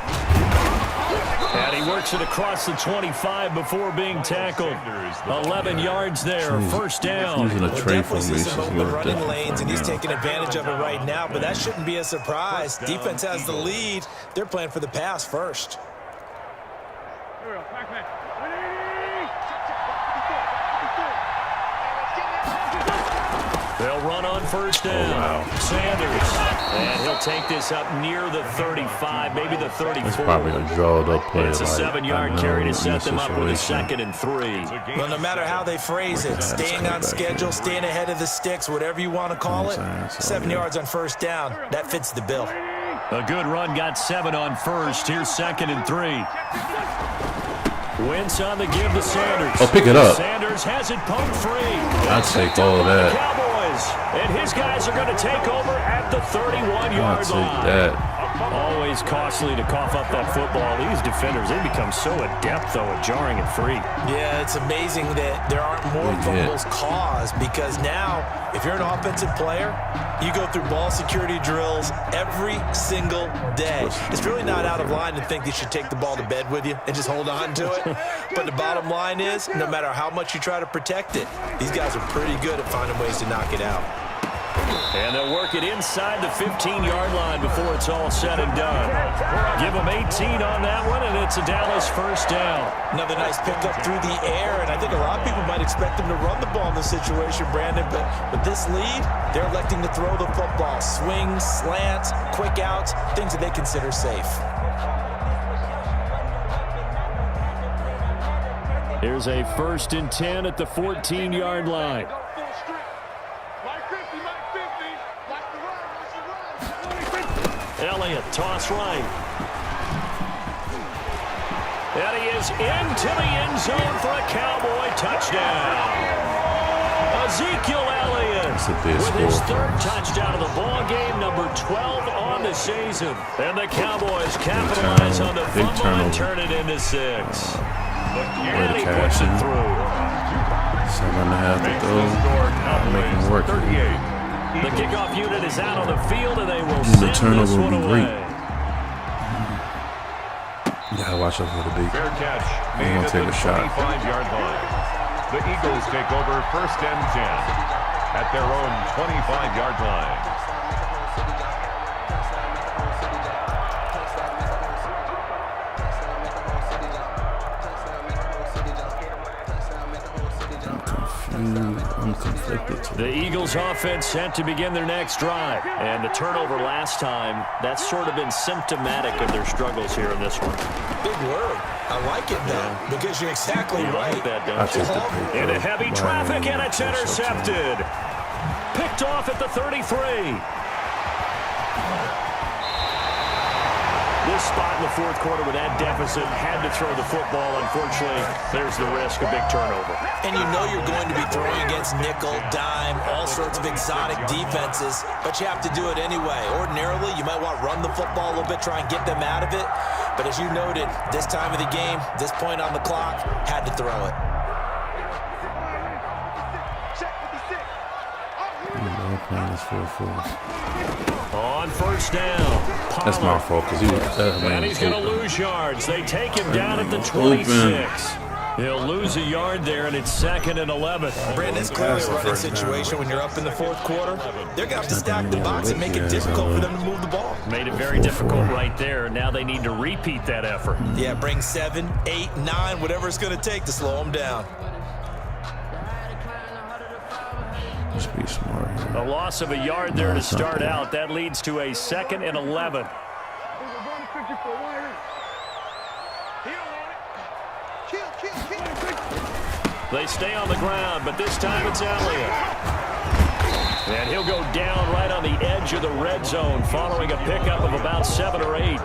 And he works it across the 25 before being tackled. 11 yards there, 1st down. Using a trade formation. Running lanes, and he's taking advantage of it right now, but that shouldn't be a surprise. Defense has the lead. They're playing for the pass first. They'll run on 1st down. Oh, wow. Sanders. And he'll take this up near the 35, maybe the 34. It's probably a drawed up play. It's a 7-yard carry to set them up with a 2nd and 3. Well, no matter how they phrase it, staying on schedule, staying ahead of the sticks, whatever you want to call it, 7 yards on 1st down, that fits the bill. A good run got 7 on 1st. Here's 2nd and 3. Wentz on the give to Sanders. Oh, pick it up. Sanders has it pumped free. I'd take all of that. Cowboys. And his guys are going to take over at the 31-yard line. That. Always costly to cough up that football. These defenders, they become so adept, though, at jarring it free. Yeah, it's amazing that there aren't more fumbles caused because now, if you're an offensive player, you go through ball security drills every single day. It's really not out of line to think you should take the ball to bed with you and just hold on to it. But the bottom line is, no matter how much you try to protect it, these guys are pretty good at finding ways to knock it out. And they'll work it inside the 15-yard line before it's all said and done. Give them 18 on that one, and it's a Dallas 1st down. Another nice pickup through the air, and I think a lot of people might expect them to run the ball in this situation, Brandon, but with this lead, they're electing to throw the football. Swings, slants, quick outs, things that they consider safe. Here's a 1st and 10 at the 14-yard line. Elliott, toss right. And he is into the end zone for a Cowboy touchdown. Ezekiel Elliott with his 3rd touchdown of the ball game, number 12 on the season. And the Cowboys capitalize on the fumble and turn it into 6. And he puts it through. 7.5 to go. Make him work. The kickoff unit is out on the field, and they will The send turnover this would one be away. great. You gotta watch out for the big. Fair catch They're made gonna at take the a shot. 25-yard line. The Eagles take over 1st and 10 at their own 25-yard line. I'm conflicted. The Eagles offense set to begin their next drive. And the turnover last time, that's sort of been symptomatic of their struggles here in this one. Big word. I like it, though, because you're exactly right. Like that, don't you? Into heavy traffic, and it's intercepted. Picked off at the 33. This spot in the 4th quarter with that deficit, had to throw the football. Unfortunately, there's the risk of big turnover. And you know you're going to be throwing against nickel, dime, all sorts of exotic defenses, but you have to do it anyway. Ordinarily, you might want to run the football a little bit, try and get them out of it. But as you noted, this time of the game, this point on the clock, had to throw it. On 1st down. That's my fault because he was And he's going to lose yards. They take him down at the 26. He'll lose a yard there, and it's 2nd and 11. Brandon, it's clearly a running situation when you're up in the 4th quarter. They're going to have to stack the box and make it difficult for them to move the ball. Made it very difficult right there. Now they need to repeat that effort. Yeah, bring 7, 8, 9, whatever it's going to take to slow them down. Just be smart here. A loss of a yard there to start out. That leads to a 2nd and 11. They stay on the ground, but this time it's Elliott. And he'll go down right on the edge of the red zone following a pickup of about 7 or 8.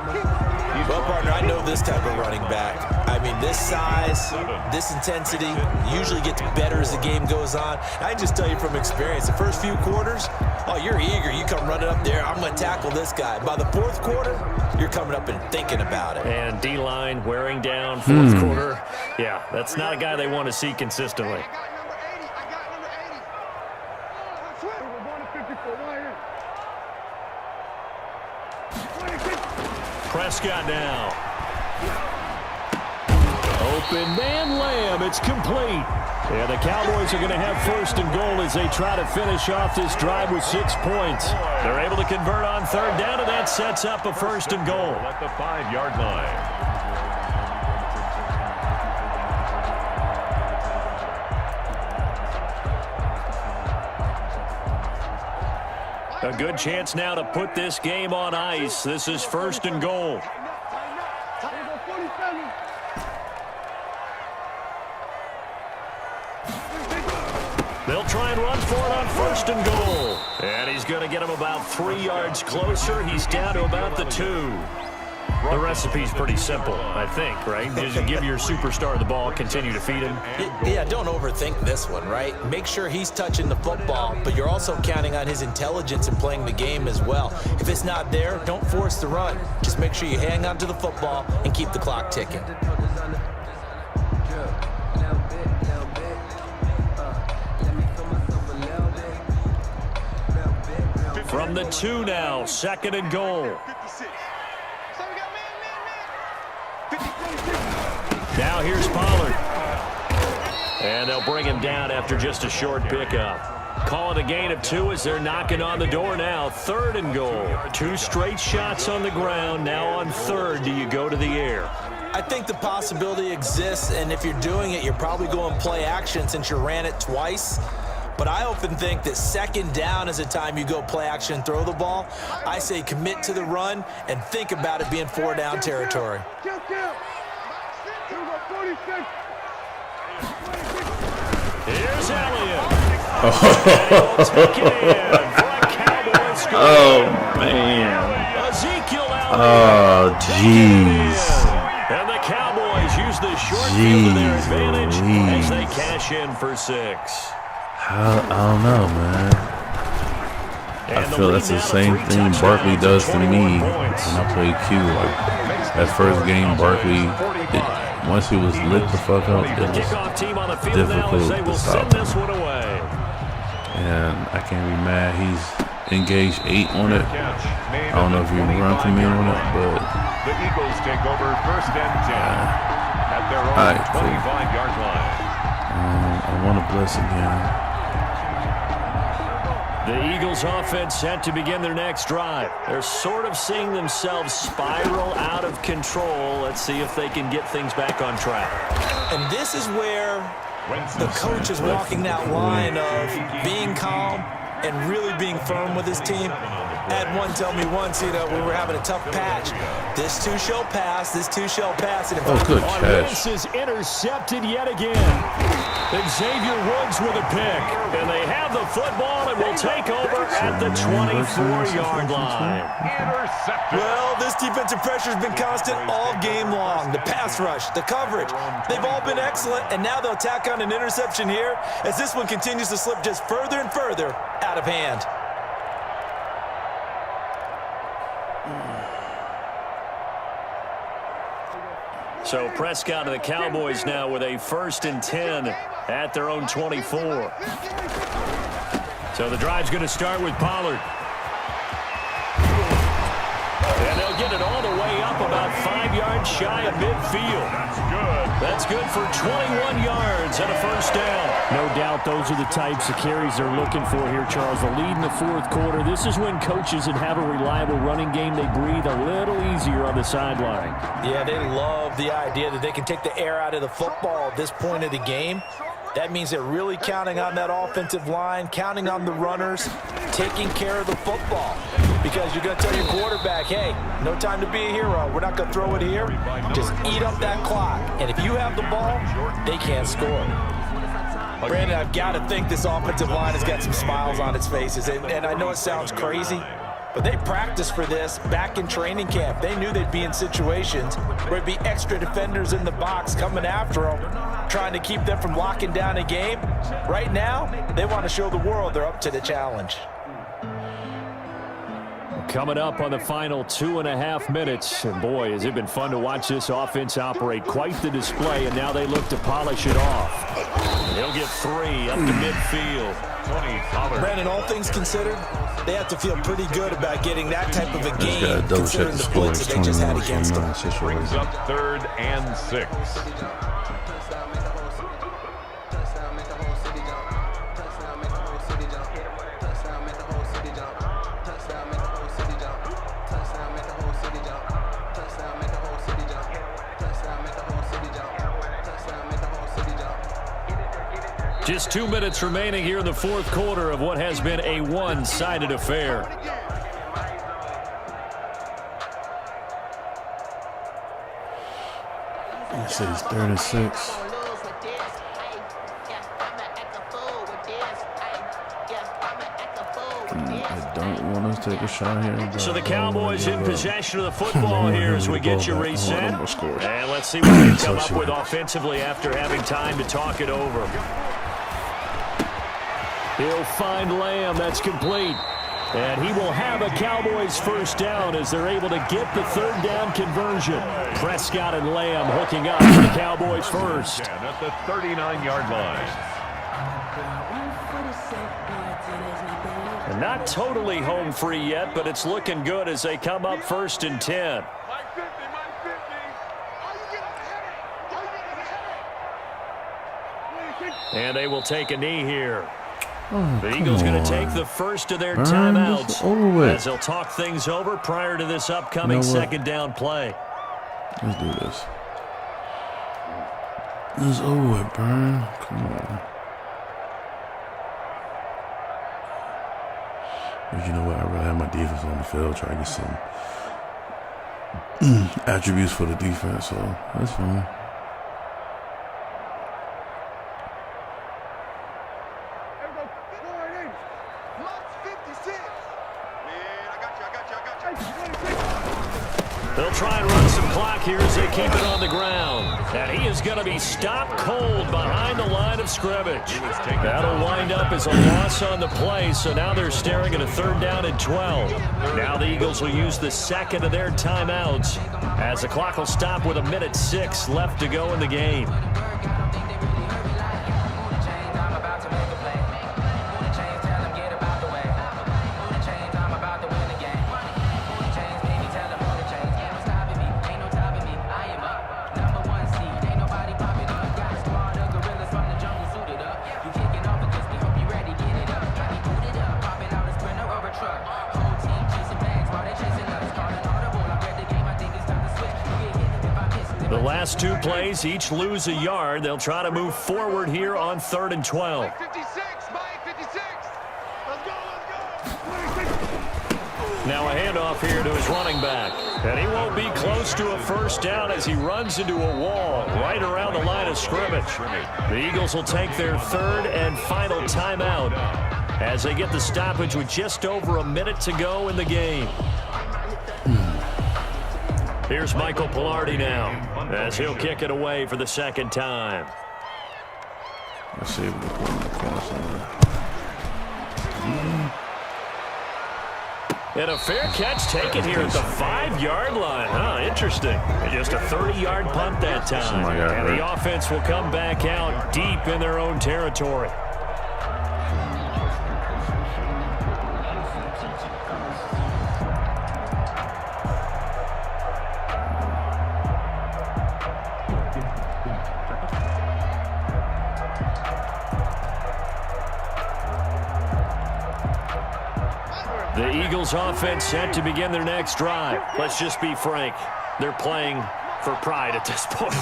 Well, partner, I know this type of running back. I mean, this size, this intensity usually gets better as the game goes on. I can just tell you from experience, the first few quarters, oh, you're eager. You come running up there, I'm going to tackle this guy. By the 4th quarter, you're coming up and thinking about it. And D-line wearing down, 4th quarter. Yeah, that's not a guy they want to see consistently. Prescott now. Open man Lamb. It's complete. And the Cowboys are going to have 1st and goal as they try to finish off this drive with 6 points. They're able to convert on 3rd down, and that sets up a 1st and goal. At the 5-yard line. A good chance now to put this game on ice. This is 1st and goal. They'll try and run for it on 1st and goal. And he's going to get him about 3 yards closer. He's down to about the 2. The recipe's pretty simple, I think, right? Just give your superstar the ball, continue to feed him. Yeah, don't overthink this one, right? Make sure he's touching the football, but you're also counting on his intelligence in playing the game as well. If it's not there, don't force the run. Just make sure you hang on to the football and keep the clock ticking. From the 2 now, 2nd and goal. Now here's Pollard. And they'll bring him down after just a short pickup. Call it a gain of 2 as they're knocking on the door now. 3rd and goal. 2 straight shots on the ground. Now on 3rd, do you go to the air? I think the possibility exists, and if you're doing it, you're probably going play action since you ran it twice. But I often think that 2nd down is the time you go play action and throw the ball. I say commit to the run and think about it being 4 down territory. Here's Elliott. Take it in for a Cowboys score. Oh, man. Ezekiel Oh, jeez. And the Cowboys use the short field to their advantage as they cash in for 6. I don't know, man. I feel that's the same thing Barkley does to me when I play Q. Like, that first game, Barkley, once he was lit the fuck up, it was difficult to stop him. And I can't be mad. He's engaged 8 on it. I don't know if he run from me on it, but the Eagles take over 1st and 10 at their own 25-yard line. I want to blitz again. The Eagles offense set to begin their next drive. They're sort of seeing themselves spiral out of control. Let's see if they can get things back on track. And this is where the coach is walking that line of being calm and really being firm with his team. Had one tell me once, we were having a tough patch. This too shall pass. This too shall pass. And if good catch. This is intercepted yet again. Xavier Woods with a pick. And they have the football and will take over at the 24-yard line. Well, this defensive pressure has been constant all game long. The pass rush, the coverage, they've all been excellent. And now they'll tack on an interception here as this one continues to slip just further and further out of hand. So Prescott and the Cowboys now with a 1st and 10 at their own 24. So the drive's going to start with Pollard. And they'll get it all the way up about 5 yards shy of midfield. That's good. That's good for 21 yards and a first down. No doubt those are the types of carries they're looking for here, Charles. The lead in the fourth quarter. This is when coaches that have a reliable running game, they breathe a little easier on the sideline. Yeah, they love the idea that they can take the air out of the football at this point of the game. That means they're really counting on that offensive line, counting on the runners, taking care of the football. Because you're going to tell your quarterback, hey, no time to be a hero. We're not going to throw it here. Just eat up that clock. And if you have the ball, they can't score. Brandon, I've got to think this offensive line has got some smiles on its faces. And I know it sounds crazy, but they practiced for this back in training camp. They knew they'd be in situations where there'd be extra defenders in the box coming after them, trying to keep them from locking down a game. Right now, they want to show the world they're up to the challenge. Coming up on the final 2.5 minutes. And boy, has it been fun to watch this offense operate. Quite the display, and now they look to polish it off. They'll get 3 up to midfield. Brandon, all things considered, they have to feel pretty good about getting that type of a game, considering the blitz that they just had against them. Brings up 3rd and 6. Just 2 minutes remaining here in the fourth quarter of what has been a one-sided affair. It says 3rd and 6. I don't want us to take a shot here. So the Cowboys in possession of the football here as we get you reset. And let's see what they come up with offensively after having time to talk it over. He'll find Lamb. That's complete. And he will have a Cowboys first down as they're able to get the 3rd down conversion. Prescott and Lamb hooking up for the Cowboys first. And at the 39-yard line. And not totally home free yet, but it's looking good as they come up 1st and 10. And they will take a knee here. The Eagles going to take the first of their timeouts as they'll talk things over prior to this upcoming 2nd down play. Let's do this. It's over, Burn. Come on. But you know what? I'd rather have my defense on the field, try to get some attributes for the defense, so that's fine. They'll try and run some clock here as they keep it on the ground. And he is going to be stopped cold behind the line of scrimmage. That'll wind up as a loss on the play, so now they're staring at a 3rd down and 12. Now the Eagles will use the 2nd of their timeouts as the clock will stop with 1:06 left to go in the game. The last 2 plays each lose a yard. They'll try to move forward here on 3rd and 12. Now a handoff here to his running back. And he won't be close to a first down as he runs into a wall right around the line of scrimmage. The Eagles will take their 3rd and final timeout as they get the stoppage with just over a minute to go in the game. Here's Michael Pilardi now as he'll kick it away for the 2nd time. Let's see if we can put him in the corner somewhere. And a fair catch taken here at the 5-yard line. Huh, interesting. Just a 30-yard punt that time. And the offense will come back out deep in their own territory. The Eagles offense set to begin their next drive. Let's just be frank. They're playing for pride at this point.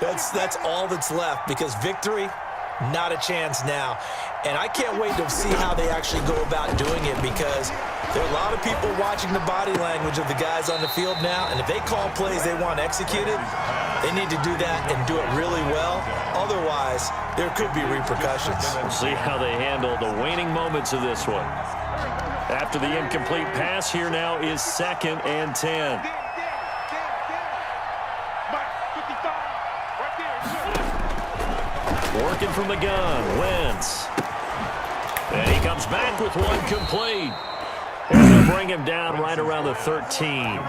That's all that's left, because victory, not a chance now. And I can't wait to see how they actually go about doing it, because there are a lot of people watching the body language of the guys on the field now, and if they call plays they want executed, they need to do that and do it really well. Otherwise, there could be repercussions. We'll see how they handle the waning moments of this one. After the incomplete pass, here now is 2nd and 10. Working from the gun, Wentz. And he comes back with one complete. And they'll bring him down right around the 13.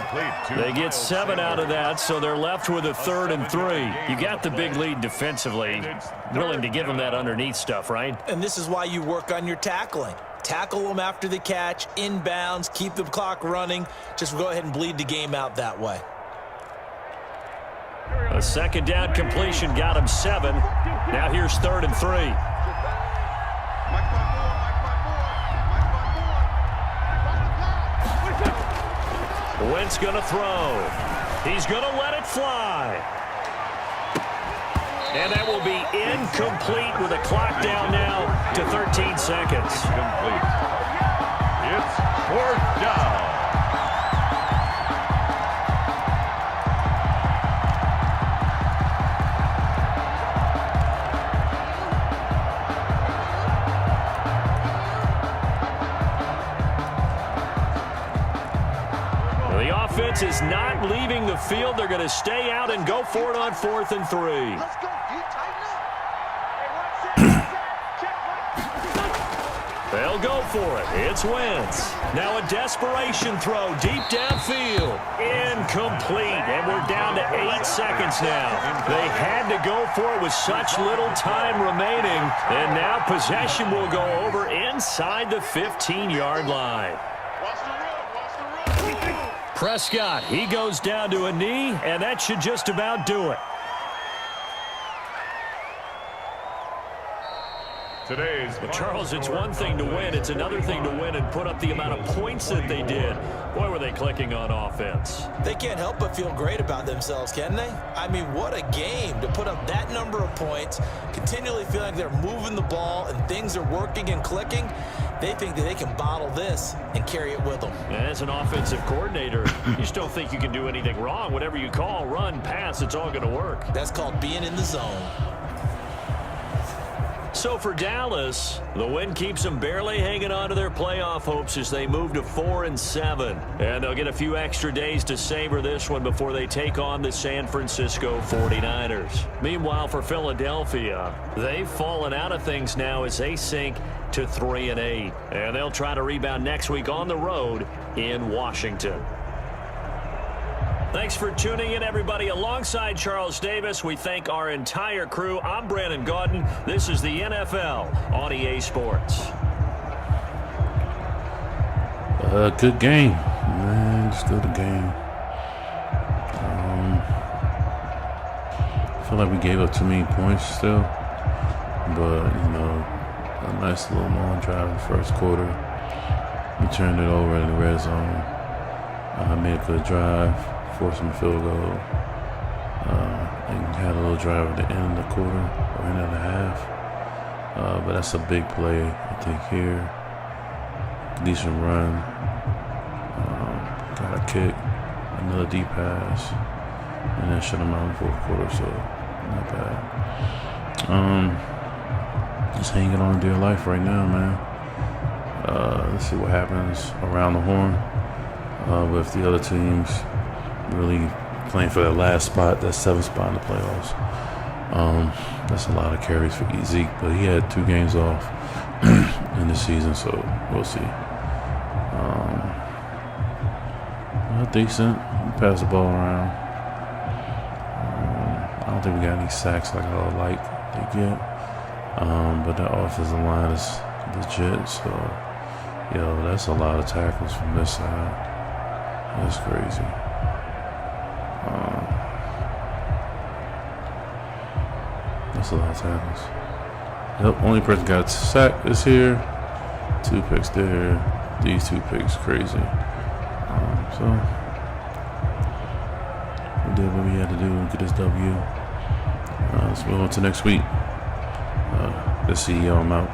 They get 7 out of that, so they're left with a 3rd and 3. You got the big lead defensively. Willing to give them that underneath stuff, right? And this is why you work on your tackling. Tackle them after the catch, inbounds, keep the clock running. Just go ahead and bleed the game out that way. A 2nd down completion got him 7. Now here's 3rd and 3. Wentz going to throw. He's going to let it fly. And that will be incomplete with a clock down now to 13 seconds. Complete. It's 4th down. Offense is not leaving the field. They're going to stay out and go for it on 4th and 3. Let's go. D, tighten up. They'll go for it. It's Wentz. Now a desperation throw deep downfield. Incomplete. And we're down to 8 seconds now. They had to go for it with such little time remaining. And now possession will go over inside the 15-yard line. Prescott, he goes down to a knee, and that should just about do it. But Charles, it's one thing to win. It's another thing to win and put up the amount of points that they did. Boy, were they clicking on offense. They can't help but feel great about themselves, can they? I mean, what a game to put up that number of points, continually feeling like they're moving the ball and things are working and clicking. They think that they can bottle this and carry it with them. And as an offensive coordinator, you just don't think you can do anything wrong. Whatever you call, run, pass, it's all going to work. That's called being in the zone. So for Dallas, the win keeps them barely hanging on to their playoff hopes as they move to 4-7. And they'll get a few extra days to savor this one before they take on the San Francisco 49ers. Meanwhile, for Philadelphia, they've fallen out of things now as they sink to 3-8. And they'll try to rebound next week on the road in Washington. Thanks for tuning in, everybody. Alongside Charles Davis, we thank our entire crew. I'm Brandon Gaudin. This is the NFL on EA Sports. Good game, man. Just good game. I feel like we gave up too many points still, but a nice little long drive in the first quarter. We turned it over in the red zone. Made a good drive. Forcing a field goal, and had a little drive at the end of the quarter or end of the half. But that's a big play, I think, here. Decent run. Got a kick, another deep pass, and then shut him out in the fourth quarter, so not bad. Just hanging on dear life right now, man. Let's see what happens around the horn with the other teams. Really playing for that last spot, that 7th spot in the playoffs. That's a lot of carries for Zeke, but he had 2 games off in the season, so we'll see. Decent. We pass the ball around. I don't think we got any sacks like I would like to get, but the offensive line is legit, so that's a lot of tackles from this side. That's crazy. That's a lot of tackles. Yep, only person got sacked is here. 2 picks there. These two picks crazy. So we did what we had to do to get this W. Let's move on to next week. The CEO, I'm out.